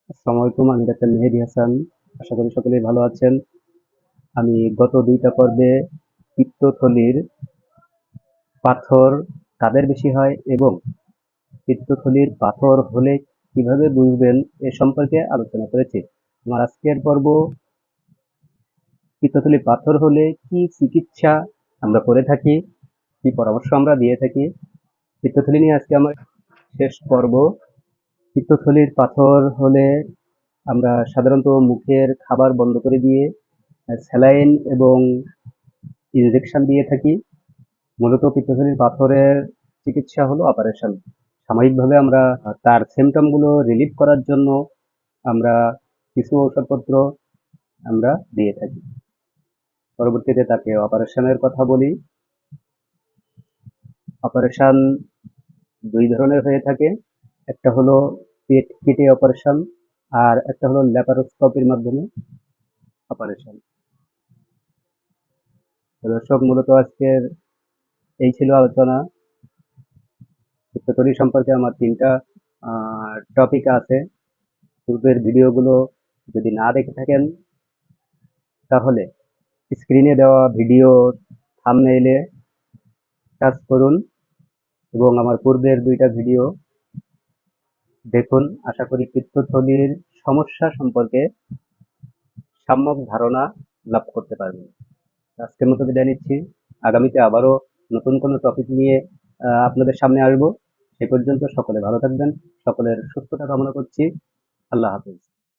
আসসালামু আলাইকুম। আমি ডাক্তার মেহেদী হাসান। আশা করি সকলেই ভালো আছেন। আমি গত ২ টা পর্বে পিত্তথলির পাথর কাদের বেশি হয় এবং পিত্তথলির পাথর হলে কিভাবে বুঝবেন এ সম্পর্কে আলোচনা করেছি। আমার আজকের পর্ব পিত্তথলির পাথর হলে কি চিকিৎসা আমরা করে থাকি, কি পরামর্শ আমরা দিয়ে থাকি। পিত্তথলি নিয়ে আজকে আমার শেষ পর্ব। পিত্তথলির পাথর হলে আমরা সাধারণত মুখের খাবার বন্ধ করে দিয়ে স্যালাইন এবং ইনজেকশন দিয়ে থাকি। মূলত পিত্তথলির পাথরের চিকিৎসা হলো অপারেশন। সাময়িকভাবে আমরা তার সিমটম গুলো রিলিভ করার জন্য আমরা কিছু ঔষধপত্র আমরা দিয়ে থাকি। পরবর্তীতে তাকে অপারেশনের কথা বলি। অপারেশন ২ ধরনের হয়ে থাকে। একটা হলো পেট কেটে অপারেশন আর একটা হলো ল্যাপারোস্কোপির মাধ্যমে অপারেশন। দর্শক, মূলত আজকের এই ছিল আলোচনা। পিত্তথলি সম্পর্কে আমার ৩ টা টপিক আছে। পূর্বের ভিডিওগুলো যদি না দেখে থাকেন তাহলে স্ক্রিনে দেওয়া ভিডিও থাম্বনেইলে টাচ করুন এবং আমার পূর্বের ২ টা ভিডিও দেখুন। আশা করি পিত্তথলির সমস্যা সম্পর্কে সম্যক ধারণা লাভ করতে পারবেন। আজকের মতো বিদায় নিচ্ছি। আগামীতে আবারও নতুন কোনো টপিক নিয়ে আপনাদের সামনে আসবো। সে পর্যন্ত সকলে ভালো থাকবেন। সকলের সুস্থতা কামনা করছি। আল্লাহ হাফেজ।